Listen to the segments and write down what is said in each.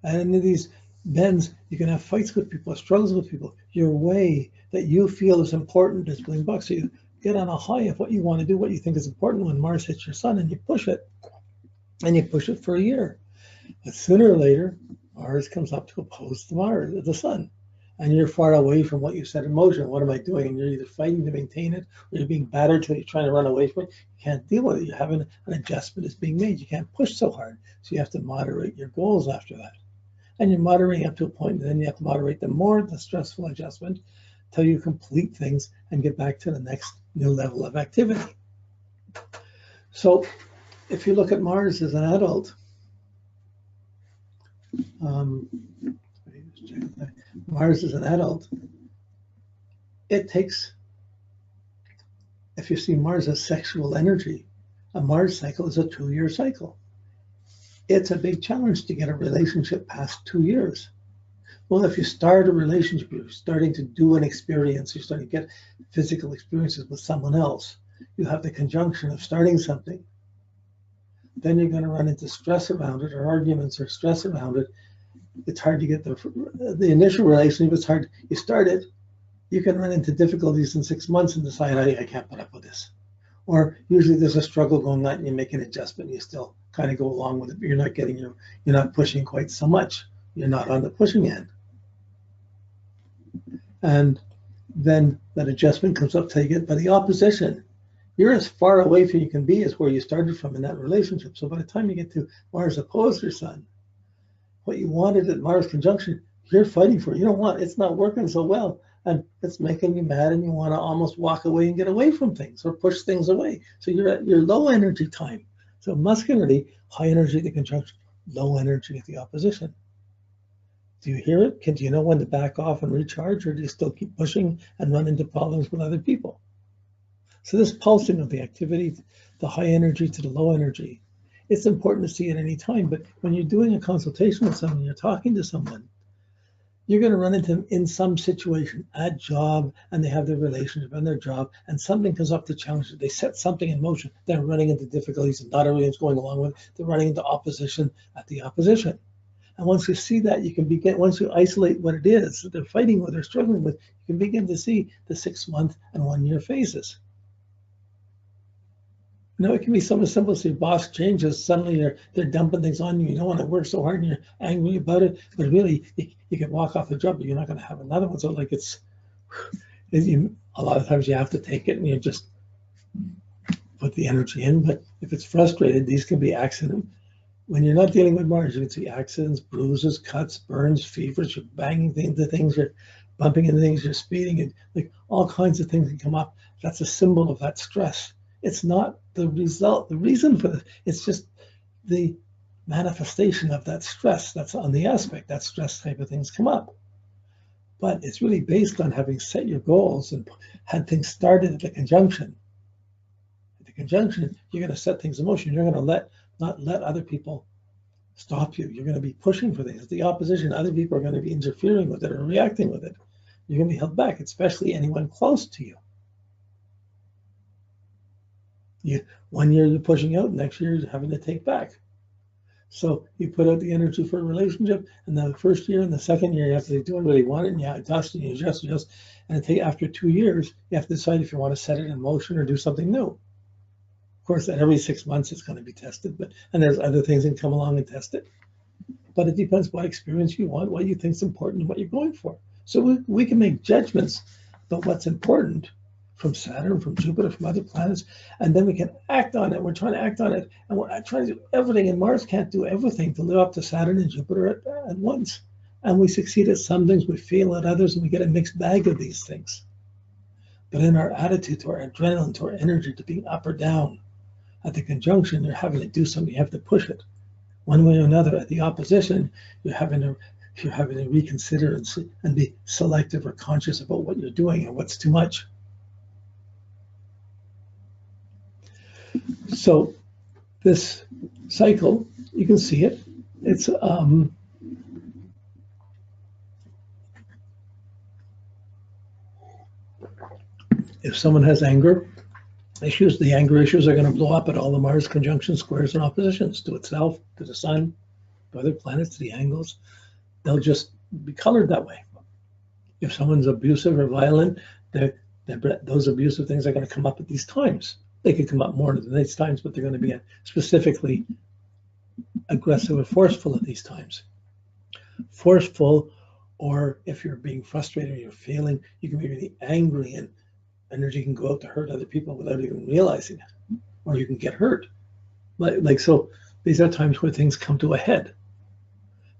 And in these bends, you can have fights with people, struggles with people. Your way that you feel is important is being bucked. So you get on a high of what you want to do, what you think is important when Mars hits your sun, and you push it. And you push it for a year. But sooner or later, Mars comes up to oppose the sun. And you're far away from what you set in motion. What am I doing? And you're either fighting to maintain it, or you're being battered till you're trying to run away from it. You can't deal with it. You're having an adjustment is being made. You can't push so hard. So you have to moderate your goals after that. And you're moderating up to a point, and then you have to moderate them more, the stressful adjustment, till you complete things and get back to the next new level of activity. So if you look at Mars as an adult, Mars as an adult, it takes, if you see Mars as sexual energy, a Mars cycle is a 2-year cycle. It's a big challenge to get a relationship past 2 years. Well, if you start a relationship, you're starting to do an experience, you're starting to get physical experiences with someone else. You have the conjunction of starting something. Then you're going to run into stress around it, or arguments or stress around it. It's hard to get the initial relationship. It's hard. You start it, you can run into difficulties in 6 months and decide, I can't put up with this. Or usually there's a struggle going on and you make an adjustment. You still kind of go along with it, but you're not pushing quite so much. You're not on the pushing end. And then that adjustment comes up till you get by the opposition. You're as far away from you can be as where you started from in that relationship. So by the time you get to Mars opposed your sun, what you wanted at Mars conjunction, you're fighting for. You don't want, it's not working so well, and it's making you mad, and you want to almost walk away and get away from things or push things away. So you're at your low energy time. So muscularity, high energy at the conjunction, low energy at the opposition. Do you hear it? Do you know when to back off and recharge, or do you still keep pushing and run into problems with other people? So this pulsing of the activity, the high energy to the low energy, it's important to see at any time. But when you're doing a consultation with someone, you're talking to someone, you're going to run into them in some situation at job, and they have their relationship and their job, and something comes up to challenge it. They set something in motion. They're running into difficulties, and not everything's going along with it. They're running into opposition at the opposition. And once you see that, you can begin, once you isolate what it is that they're fighting with or struggling with, you can begin to see the 6-month and 1-year phases. It can be something simple. So your boss changes, suddenly they're dumping things on you. You don't want to work so hard and you're angry about it, but really you can walk off the job, but you're not going to have another one. So like a lot of times you have to take it and you just put the energy in. But if it's frustrated, these can be accident. When you're not dealing with Mars, you can see accidents, bruises, cuts, burns, fevers. You're banging into things, you're bumping into things, you're speeding, and like all kinds of things can come up. That's a symbol of that stress. It's not the result, the reason for it. It's just the manifestation of that stress. That's on the aspect. That stress type of things come up. But it's really based on having set your goals and had things started at the conjunction. At the conjunction, you're going to set things in motion. You're going to not let other people stop you. You're going to be pushing for things. At the opposition, other people are going to be interfering with it or reacting with it. You're going to be held back, especially anyone close to you. 1 year you're pushing out, next year you're having to take back. So you put out the energy for a relationship, and the first year and the second year you have to say, do I really want it? And you adjust and you adjust. And after 2 years, you have to decide if you want to set it in motion or do something new. Of course, at every 6 months it's going to be tested, and there's other things that come along and test it. But it depends what experience you want, what you think is important, and what you're going for. So we can make judgments about what's important from Saturn, from Jupiter, from other planets, and then we can act on it. We're trying to act on it, and we're trying to do everything, and Mars can't do everything to live up to Saturn and Jupiter at once. And we succeed at some things, we fail at others, and we get a mixed bag of these things. But in our attitude, to our adrenaline, to our energy, to being up or down, at the conjunction, you're having to do something, you have to push it. One way or another, at the opposition, you're having to reconsider and be selective or conscious about what you're doing and what's too much. So this cycle, you can see it. It's if someone has anger issues, the anger issues are going to blow up at all the Mars conjunction squares and oppositions to itself, to the sun, other planets, the angles, they'll just be colored that way. If someone's abusive or violent, those abusive things are going to come up at these times. They could come up more than these times, but they're going to be specifically aggressive and forceful at these times. Forceful, or if you're being frustrated or you're feeling, you can be really angry and energy can go out to hurt other people without even realizing it, or you can get hurt. So these are times where things come to a head.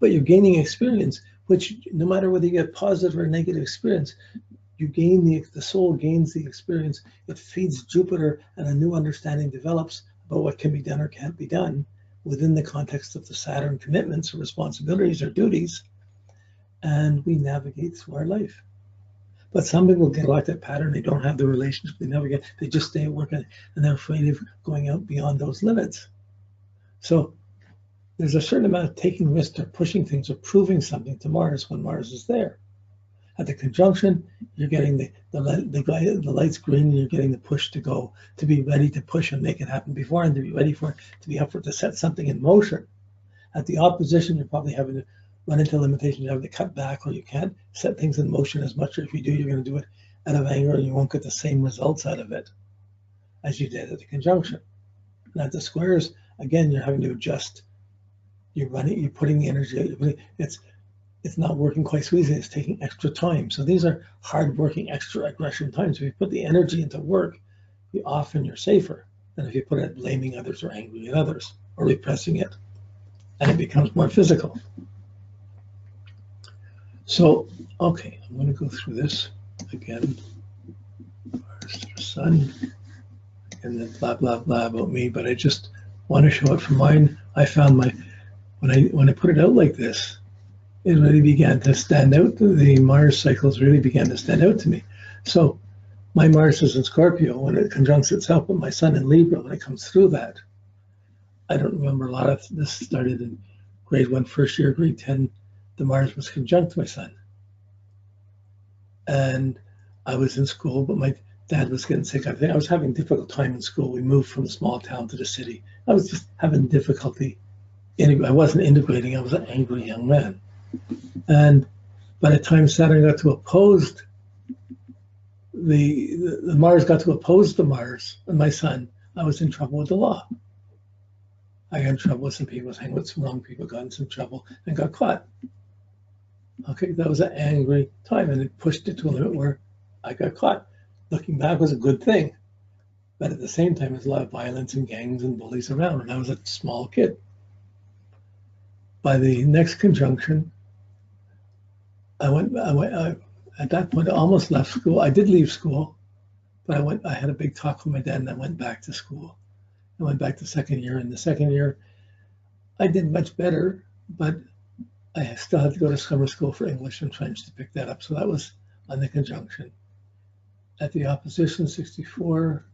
But you're gaining experience, which no matter whether you get positive or negative experience, you gain the soul gains the experience. It feeds Jupiter, and a new understanding develops about what can be done or can't be done within the context of the Saturn commitments or responsibilities or duties, and we navigate through our life. But some people get like that pattern. They don't have the relationship. They just stay at work, and they're afraid of going out beyond those limits. So there's a certain amount of taking risks or pushing things or proving something to Mars when Mars is there. At the conjunction, you're getting the light's green, and you're getting the push to go, to be ready to push and make it happen before, and to be ready for it, to be up for to set something in motion. At the opposition, you're probably having to run into limitations. You have to cut back, or you can't set things in motion as much. Or if you do, you're going to do it out of anger, and you won't get the same results out of it as you did at the conjunction. And at the squares, again, you're having to adjust. You're putting the energy out. It's not working quite so easy. It's taking extra time. So these are hard-working, extra aggression times. If you put the energy into work, you're safer than if you put it blaming others or angry at others or repressing it, and it becomes more physical. So, okay, I'm going to go through this again. Mars, Sun, and then blah blah blah about me. But I just want to show it for mine. I found when I put it out like this, it really began to stand out. The Mars cycles really began to stand out to me. So my Mars is in Scorpio when it conjuncts itself, but my Sun in Libra when it comes through that. I don't remember a lot of this. Started in grade 1, first year, grade 10. The Mars was conjunct my Sun. And I was in school, but my dad was getting sick. I think I was having a difficult time in school. We moved from the small town to the city. I was just having difficulty. I wasn't integrating. I was an angry young man. And by the time Saturn got to oppose the Mars got to oppose the Mars and my Sun, I was in trouble with the law. I got in trouble with some people, was hanging with some wrong people, got in some trouble and got caught. Okay, that was an angry time, and it pushed it to a limit where I got caught. Looking back was a good thing, but at the same time, there's a lot of violence and gangs and bullies around, and I was a small kid. By the next conjunction, I at that point, I almost left school. I did leave school, but I had a big talk with my dad, and I went back to school. I went back the second year. In the second year, I did much better, but I still had to go to summer school for English and French to pick that up. So that was on the conjunction. At the opposition, 64,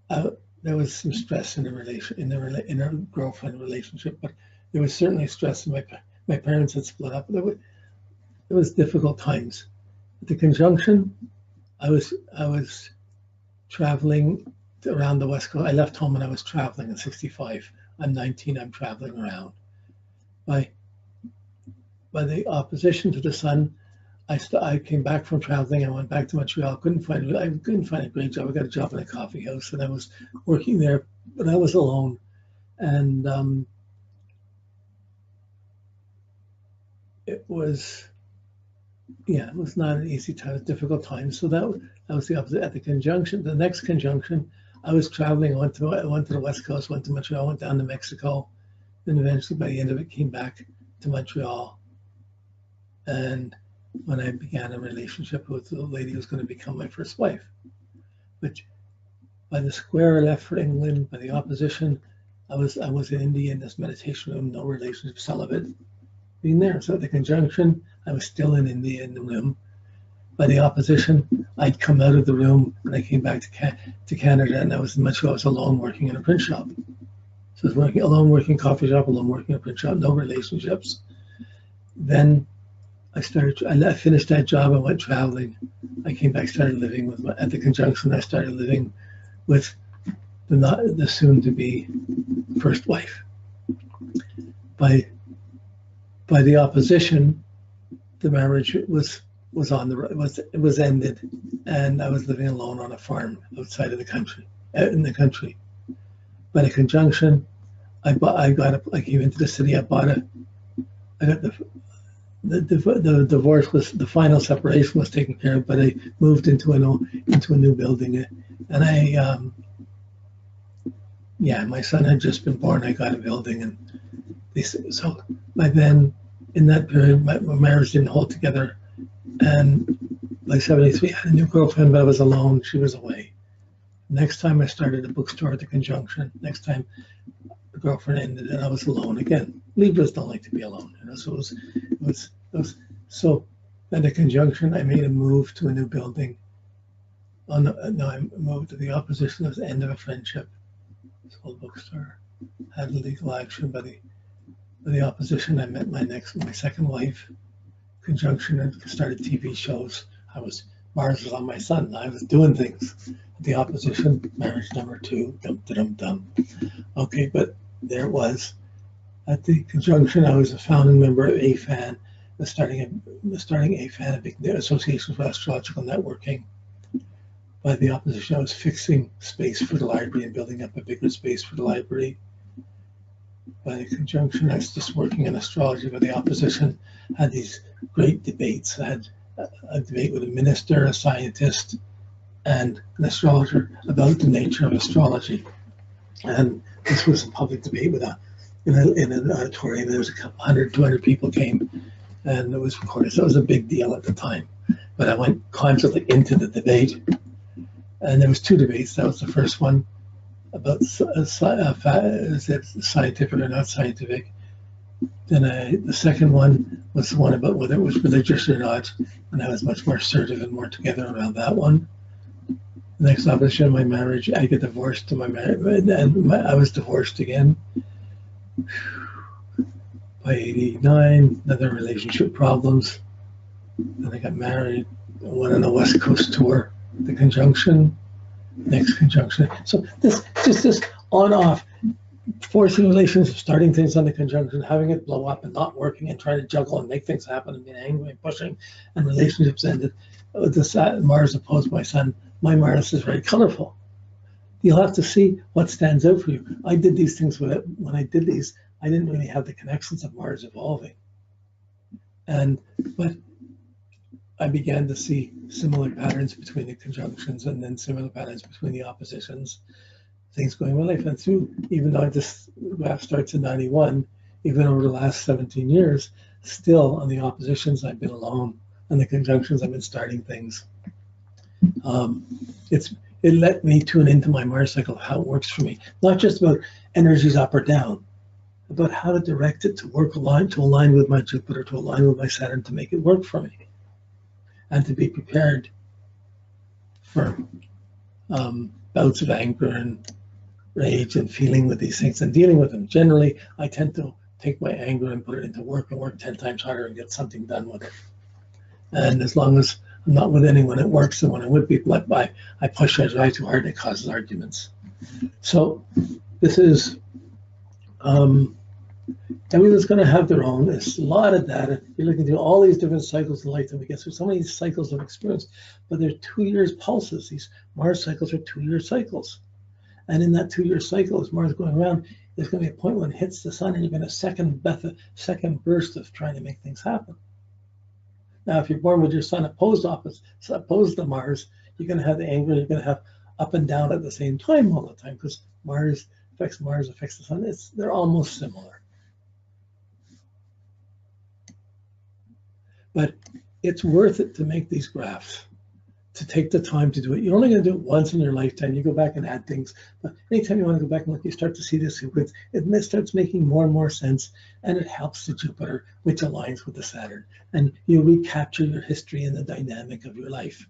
there was some stress in a girlfriend relationship, but there was certainly stress. My parents had split up. It was difficult times. At the conjunction, I was traveling around the West Coast. I left home when I was traveling in 65. I'm 19. I'm traveling around. By the opposition to the Sun, I came back from traveling. I went back to Montreal. I couldn't find a great job. I got a job in a coffee house, and I was working there, but I was alone. And it was not an easy time. It was a difficult time. So that was the opposite. At the conjunction, the next conjunction, I was traveling. I went to the West Coast, went to Montreal, went down to Mexico, then eventually by the end of it came back to Montreal. And when I began a relationship with the lady who was going to become my first wife, which by the square I left for England, by the opposition, I was in India in this meditation room, no relationship, celibate, being there. So at the conjunction, I was still in India in the room. By the opposition, I'd come out of the room and I came back to Canada, and I was in Montreal. I was alone working in a print shop. So I was alone working coffee shop, alone working in a print shop, no relationships. Then I finished that job. I went traveling. I came back, started living at the conjunction. I started living with the soon-to-be first wife. By By the opposition, the marriage was ended, and I was living alone on a farm outside of the country, in the country. By the conjunction, I came into the city. I got the divorce was the final separation was taken care of, but I moved into a new building, and my son had just been born. I got a building, and so by then, in that period, my marriage didn't hold together, and by 73, I had a new girlfriend, but I was alone. She was away. Next time I started a bookstore at the conjunction. Next time the girlfriend ended, and I was alone again. Libras don't like to be alone, So it was so at the conjunction. I made a move to a new building. I moved to the opposition. It was the end of a friendship. Sold a bookstore. Had legal action by the opposition. I met my second wife. Conjunction, and started TV shows. Mars was on my sun. I was doing things. The opposition, marriage number 2. Dum. Okay, but there it was. At the conjunction, I was a founding member of AFAN, starting AFAN, a big association for astrological networking. By the opposition, I was fixing space for the library and building up a bigger space for the library. By the conjunction, I was just working in astrology. By the opposition, I had these great debates. I had a debate with a minister, a scientist, and an astrologer about the nature of astrology. And this was a public debate in an auditorium. There was 200 people came, and it was recorded. So it was a big deal at the time. But I went constantly into the debate, and there was 2 debates. That was the first one about is it scientific or not scientific. Then the second one was the one about whether it was religious or not, and I was much more assertive and more together around that one. The next opposition, my marriage, I get divorced to my marriage, and I was divorced again. By 89, another relationship problems. Then I got married. I went on a West Coast tour. The conjunction, next conjunction. So this on-off, forcing relationships, starting things on the conjunction, having it blow up and not working, and trying to juggle and make things happen, and being angry and pushing, and relationships ended. Mars opposed my sun. My Mars is very colorful. You'll have to see what stands out for you. I did these things when I did these, I didn't really have the connections of Mars evolving. But I began to see similar patterns between the conjunctions, and then similar patterns between the oppositions. Things going in my life, and through, even though this graph starts in 91, even over the last 17 years, still on the oppositions, I've been alone. On the conjunctions, I've been starting things. It let me tune into my Mars cycle, how it works for me. Not just about energies up or down, about how to direct it to align with my Jupiter, to align with my Saturn, to make it work for me. And to be prepared for bouts of anger and rage and feeling with these things and dealing with them. Generally, I tend to take my anger and put it into work and work 10 times harder and get something done with it. And as long as I'm not with anyone, it works. And when I'm with people, I push, I try too hard, and it causes arguments. So this is, everyone's going to have their own. There's a lot of data. You're looking through all these different cycles in life, and we get through so many cycles of experience. But they're 2 years pulses. These Mars cycles are 2-year cycles. And in that 2-year cycle, as Mars going around, there's going to be a point when it hits the sun, and you're going to second burst of trying to make things happen. Now, if you're born with your sun opposed to Mars, you're going to have the anger. You're going to have up and down at the same time all the time, because Mars affects the sun. They're almost similar. But it's worth it to make these graphs, to take the time to do it. You're only going to do it once in your lifetime. You go back and add things. But anytime you want to go back and look, you start to see this sequence. It starts making more and more sense, and it helps the Jupiter, which aligns with the Saturn. And you recapture your history and the dynamic of your life.